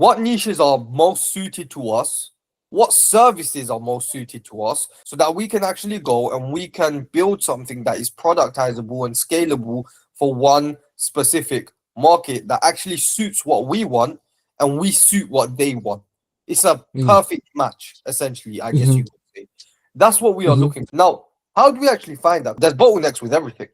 what niches are most suited to us, what services are most suited to us, so that we can actually go and we can build something that is productizable and scalable for one specific market that actually suits what we want and we suit what they want. It's a Mm. perfect match, essentially, I guess Mm-hmm. you could say. That's what we are Mm-hmm. looking for. Now, how do we actually find that? There's bottlenecks with everything.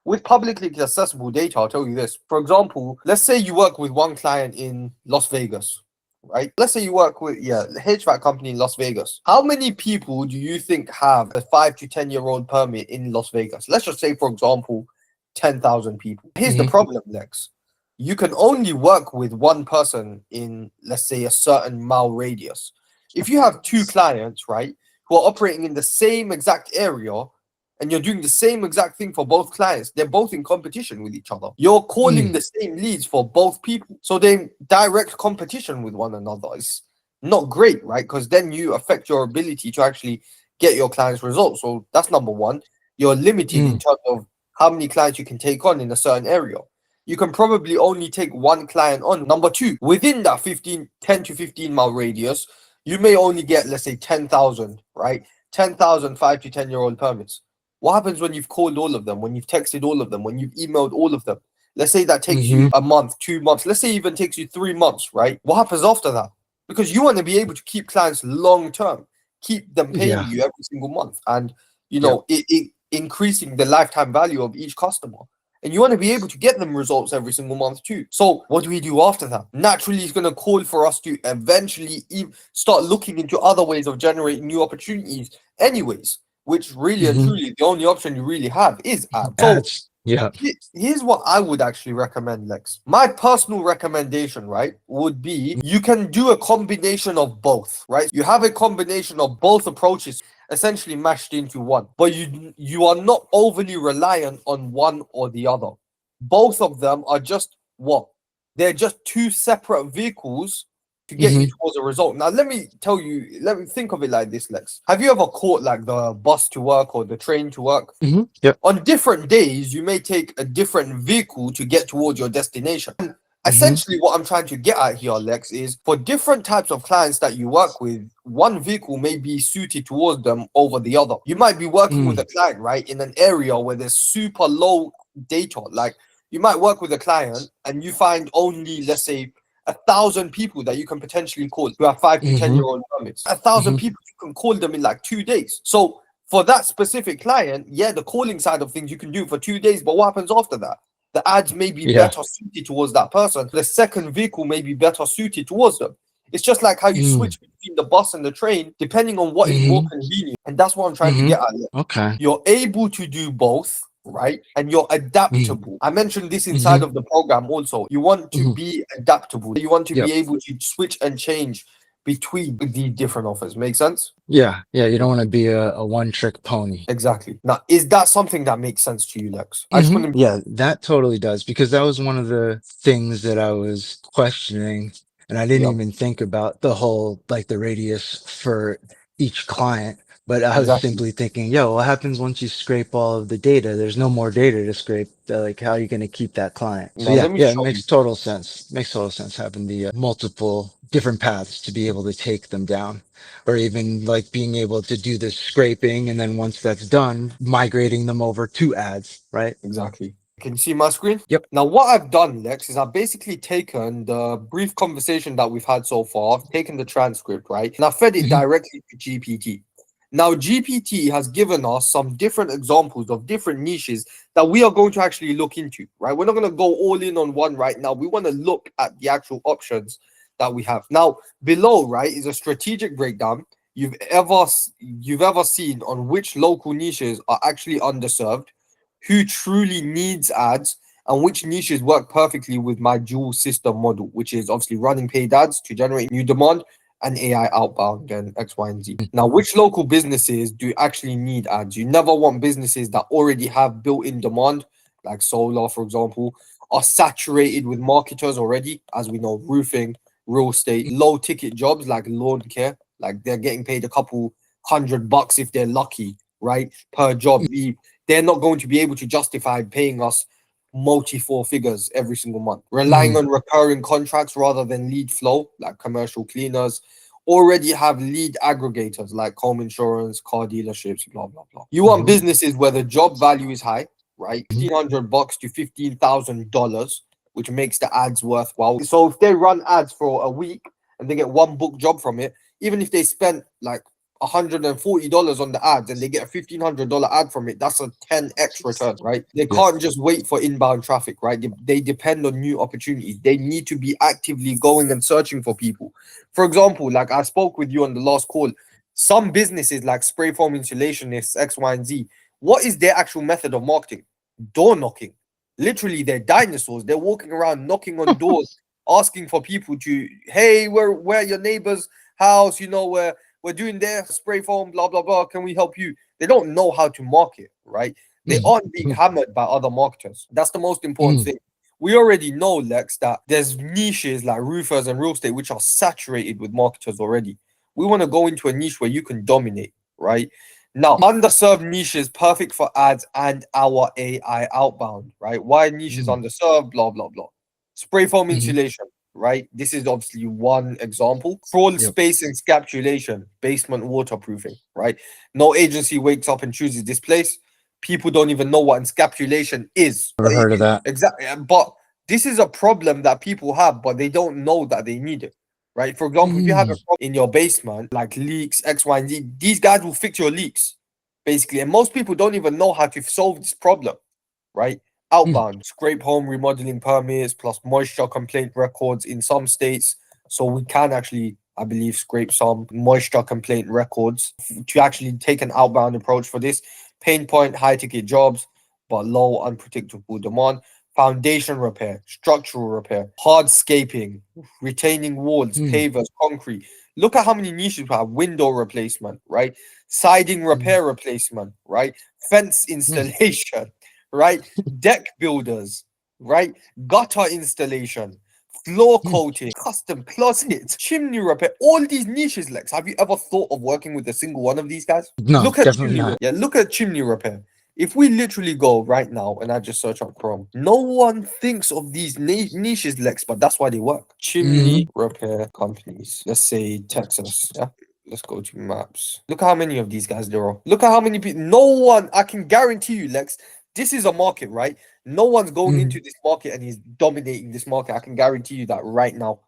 With publicly accessible data, I'll tell you this. For example, let's say you work with one client in Las Vegas, right? Let's say you work with the HVAC company in Las Vegas. How many people do you think have a 5 to 10 year old permit in Las Vegas? Let's just say, for example, 10,000 people. Here's the Mm-hmm. problem, Lex. You can only work with one person in, let's say, a certain mile radius. If you have two clients, right, who are operating in the same exact area, and you're doing the same exact thing for both clients, they're both in competition with each other. You're calling Mm. the same leads for both people. So they're in direct competition with one another. It's not great, right? Because then you affect your ability to actually get your clients results. So that's number one. You're limited in Mm. terms of how many clients you can take on in a certain area. You can probably only take one client on. Number two, within that 10 to 15 mile radius, you may only get, let's say, 10,000, right? 10,000 5 to 10 year old permits. What happens when you've called all of them, when you've texted all of them, when you've emailed all of them? Let's say that takes Mm-hmm. you a month, 2 months. Let's say even takes you 3 months, right? What happens after that? Because you want to be able to keep clients long term, keep them paying Yeah. you every single month, and Yep. it increasing the lifetime value of each customer. And you want to be able to get them results every single month too. So what do we do after that? Naturally, it's going to call for us to eventually start looking into other ways of generating new opportunities, anyways, which really and Mm-hmm. truly the only option you really have is ads. So Ads. Yeah. here's what I would actually recommend, Lex. My personal recommendation, right, would be you can do a combination of both, right? You have a combination of both approaches essentially mashed into one, but you are not overly reliant on one or the other. Both of them are just what? They're just two separate vehicles to get you Mm-hmm. towards a result. Now, let me tell you, let me think of it like this, Lex. Have you ever caught like the bus to work or the train to work? Mm-hmm. Yep. On different days, you may take a different vehicle to get towards your destination. And Mm-hmm. essentially, what I'm trying to get at here, Lex, is for different types of clients that you work with, one vehicle may be suited towards them over the other. You might be working with Mm. a client, right, in an area where there's super low data. Like you might work with a client and you find only, let's say, 1,000 people that you can potentially call who have 5 to 10 year old permits. A thousand Mm-hmm. people you can call them in like 2 days. So for that specific client, yeah, the calling side of things you can do for 2 days, but what happens after that? The ads may be Yeah. better suited towards that person. The second vehicle may be better suited towards them. It's just like how you Mm. switch between the bus and the train, depending on what is more Mm-hmm. convenient. And that's what I'm trying to Mm-hmm. get at. Okay. You're able to do both, right? And you're Mm. adaptable. I mentioned this inside Mm-hmm. of the program also. You want to Mm-hmm. be adaptable. You want to Yep. be able to switch and change between the different offers. Make sense? Yeah. Yeah. You don't want to be a one-trick pony. Exactly. Now, is that something that makes sense to you, Lex? I just Mm-hmm. want to. Yeah, that totally does because that was one of the things that I was questioning, and I didn't Yeah, even think about the whole like the radius for each client. But I was exactly. simply thinking, yo, what happens once you scrape all of the data? There's no more data to scrape. Like, how are you going to keep that client? So Now, yeah, let me yeah, it show you. makes total sense. Makes total sense having the multiple different paths to be able to take them down, or even like being able to do the scraping, and then once that's done, migrating them over to ads, right? Exactly. Can you see my screen? Yep. Now, what I've done, Lex, is I've basically taken the brief conversation that we've had so far, I've taken the transcript, right? And I fed it Hmm. directly to GPT. Now, GPT has given us some different examples of different niches that we are going to actually look into, right? We're not going to go all in on one right now. We want to look at the actual options that we have. Now, below, right, is a strategic breakdown you've ever seen on which local niches are actually underserved, who truly needs ads, and which niches work perfectly with my dual system model, which is obviously running paid ads to generate new demand and AI outbound and X, Y, and Z. Now, which local businesses do actually need ads? You never want businesses that already have built-in demand, like solar, for example, are saturated with marketers already, as we know, roofing, real estate, low ticket jobs like lawn care, like they're getting paid a couple $100 if they're lucky, right, per job. They're not going to be able to justify paying us multi four figures every single month, relying Mm, on recurring contracts rather than lead flow, like commercial cleaners. Already have lead aggregators like home insurance, car dealerships, blah blah blah. You want mhm, businesses where the job value is high, right? mhm. $1,500 to $15,000, which makes the ads worthwhile. So if they run ads for a week and they get one book job from it, even if they spent like $140 on the ads and they get a $1,500 ad from it, that's a 10x return, right? They Yeah. can't just wait for inbound traffic, right? They depend on new opportunities. They need to be actively going and searching for people. For example, like I spoke with you on the last call, some businesses like spray foam insulationists, X, Y, and Z, what is their actual method of marketing? Door knocking. Literally, they're dinosaurs. They're walking around knocking on doors, asking for people to, hey, we're your neighbor's house, we're doing their spray foam, blah blah blah. Can we help you? They don't know how to market, right? They Mhm, aren't being mhm, hammered by other marketers. That's the most important mhm. thing. We already know, Lex, that there's niches like roofers and real estate which are saturated with marketers already. We want to go into a niche where you can dominate, right? Now, underserved niches perfect for ads and our AI outbound, right? Why niches Mhm, underserved? Blah blah blah. Spray foam mhm. insulation, right? This is obviously one example. Crawl Yep. space encapsulation, basement waterproofing, right? No agency wakes up and chooses this place. People don't even know what encapsulation is. Never heard of that. Exactly. But this is a problem that people have, but they don't know that they need it. Right. For example, if you have Mm, a problem in your basement, like leaks, X, Y, and Z, these guys will fix your leaks, basically. And most people don't even know how to solve this problem, right? mm. Outbound, scrape home remodeling permits plus moisture complaint records in some states. So we can actually, I believe, scrape some moisture complaint records to actually take an outbound approach for this. Pain point, high ticket jobs, but low unpredictable demand. Foundation repair, structural repair, hardscaping, retaining walls, Mm, pavers, concrete. Look at how many niches we have. Window replacement, right? Siding mm, repair replacement, right? Fence mm, installation, right? Deck builders, right? Gutter installation, floor mm. coating, custom closets, chimney repair. All these niches, Lex. Have you ever thought of working with a single one of these guys? No, Look at definitely chimney. not. Yeah, look at chimney repair. If we literally go right now and I just search up Chrome, no one thinks of these niches, Lex, but that's why they work. Chimney Mhm, repair companies. Let's say Texas. Yeah. Let's go to maps. Look at how many of these guys there are. Look at how many people. No one, I can guarantee you, Lex, this is a market, right? No one's going mhm. into this market and he's dominating this market. I can guarantee you that right now.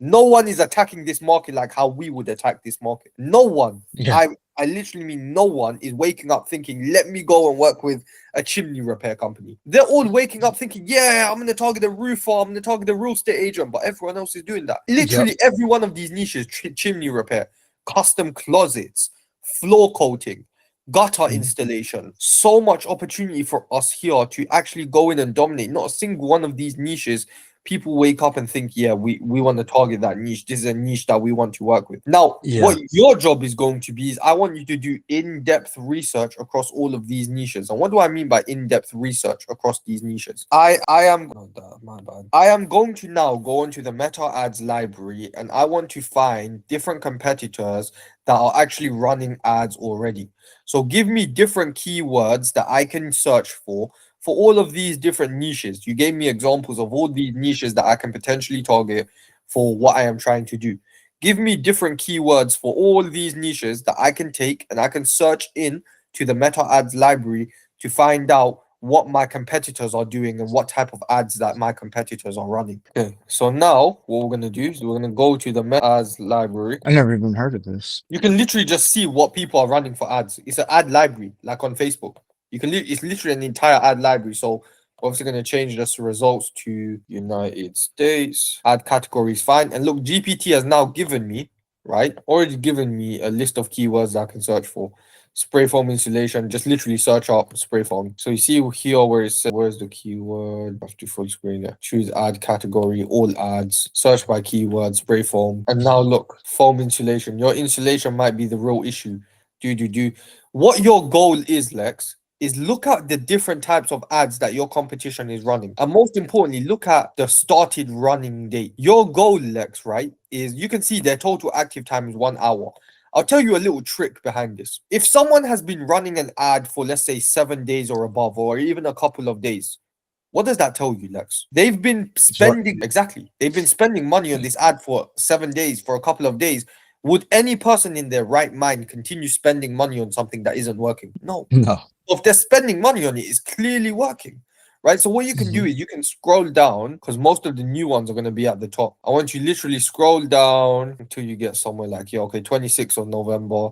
No one is attacking this market like how we would attack this market. No one. Yeah. I literally mean no one is waking up thinking, let me go and work with a chimney repair company. They're all waking up thinking, yeah, I'm gonna target a roofer, I'm gonna target a real estate agent, but everyone else is doing that. Yep. Literally every one of these niches, chimney repair, custom closets, floor coating, gutter Mhm. installation. So much opportunity for us here to actually go in and dominate. Not a single one of these niches. People wake up and think, yeah, we want to target that niche. This is a niche that we want to work with. Now, what Yeah. your job is going to be is I want you to do in-depth research across all of these niches. And what do I mean by in-depth research across these niches? I am my bad. I am going to now go into the meta ads library and I want to find different competitors that are actually running ads already. So give me different keywords that I can search for all of these different niches. You gave me examples of all these niches that I can potentially target for what I am trying to do. Give me different keywords for all these niches that I can take and I can search in to the meta ads library to find out what my competitors are doing and what type of ads that my competitors are running. Okay, so now what we're gonna do is we're gonna go to the meta ads library. I never even heard of this. You can literally just see what people are running for ads. It's an ad library, like on Facebook. It's literally an entire ad library. So obviously going to change this results to United States. Ad categories, fine. And look, GPT has now given me, right? Already given me a list of keywords that I can search for. Spray foam insulation, just literally search up spray foam. So you see here where it says, where's the keyword? I have to full screen there. Choose ad category, all ads, search by keyword, spray foam. And now look, foam insulation. Your insulation might be the real issue. Do. What your goal is, Lex, is look at the different types of ads that your competition is running. And most importantly, look at the started running date. Your goal, Lex, right, is you can see their total active time is 1 hour. I'll tell you a little trick behind this. If someone has been running an ad for, let's say, 7 days or above, or even a couple of days, What does that tell you, Lex? They've been It's what. spending, exactly. They've been spending money on this ad for 7 days, for a couple of days. Would any person in their right mind continue spending money on something that isn't working? No. No. If they're spending money on it, it's clearly working, right? So what you can do Hmm. is you can scroll down, because most of the new ones are going to be at the top. I want you literally scroll down until you get somewhere like, yeah, okay, 26th of November,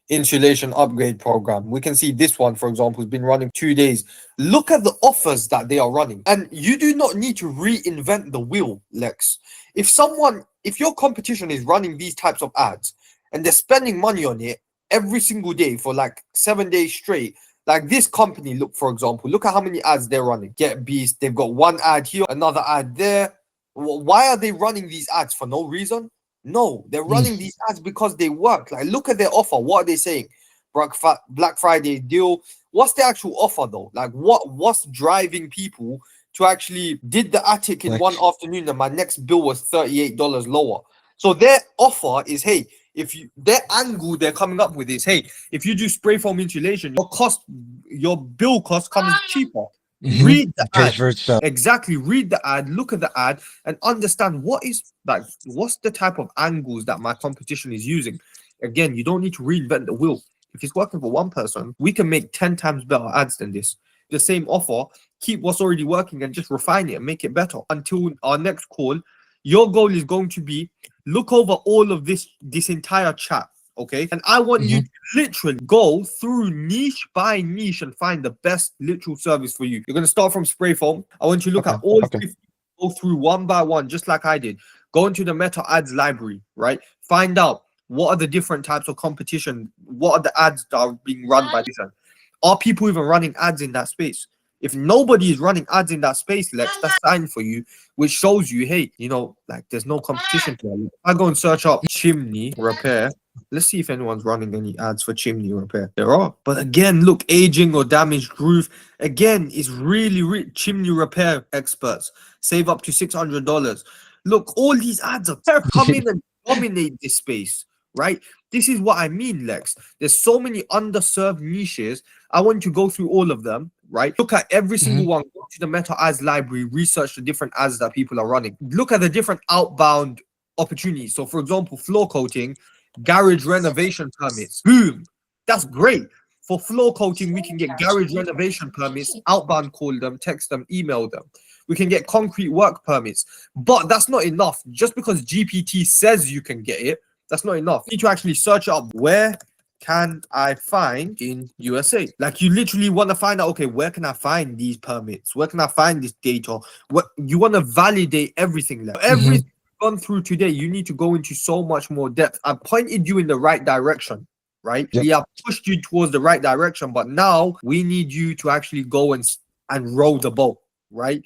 insulation upgrade program. We can see this one, for example, has been running 2 days. Look at the offers that they are running. And you do not need to reinvent the wheel, Lex. If your competition is running these types of ads and they're spending money on it every single day for like 7 days straight, like this company, look, for example, look at how many ads they're running. Get Beast, they've got one ad here, another ad there. Why are they running these ads? For no reason? No, they're running these ads because they work. Like, look at their offer. What are they saying? Black Friday deal. What's the actual offer though? Like, what's driving people to actually did the attic in one Click. afternoon and my next bill was $38 lower? So their offer is, hey, if you their angle they're coming up with is, hey, if you do spray foam insulation, your bill cost comes cheaper. Hmm. Read the It pays ad. for itself. Exactly. Read the ad, look at the ad, and understand what's the type of angles that my competition is using. Again, you don't need to reinvent the wheel. If it's working for one person, we can make 10 times better ads than this. The same offer, keep what's already working and just refine it and make it better. Until our next call, your goal is going to be look over all of this entire chat, okay? And I want you Hmm. to literally go through niche by niche and find the best literal service for you. You're going to start from spray foam. I want you to look at Okay. all Okay. 50, go through one by one, just like I did. Go into the meta ads library, right? Find out what are the different types of competition, what are the ads that are being run by this. Are people even running ads in that space? If nobody is running ads in that space, Lex, that's a sign for you, which shows you, hey, like there's no competition here. I go and search up chimney repair. Let's see if anyone's running any ads for chimney repair. There are. But again, look, aging or damaged roof. Again, is really chimney repair experts. Save up to $600. Look, all these ads are come in and dominate this space, right? This is what I mean, Lex. There's so many underserved niches. I want to go through all of them, right? Look at every single Hmm. one. Go to the Meta Ads library, research the different ads that people are running. Look at the different outbound opportunities. So, for example, floor coating, garage renovation permits. Boom. That's great. For floor coating, we can get garage renovation permits, outbound call them, text them, email them. We can get concrete work permits. But that's not enough. Just because GPT says you can get it, that's not enough. You need to actually search up where can I find in USA? Like you literally want to find out, okay, where can I find these permits? Where can I find this data? What you want to validate everything. Like Hmm. everything gone through today, you need to go into so much more depth. I pointed you in the right direction, right? Yep. We have pushed you towards the right direction, but now we need you to actually go and row the boat, right?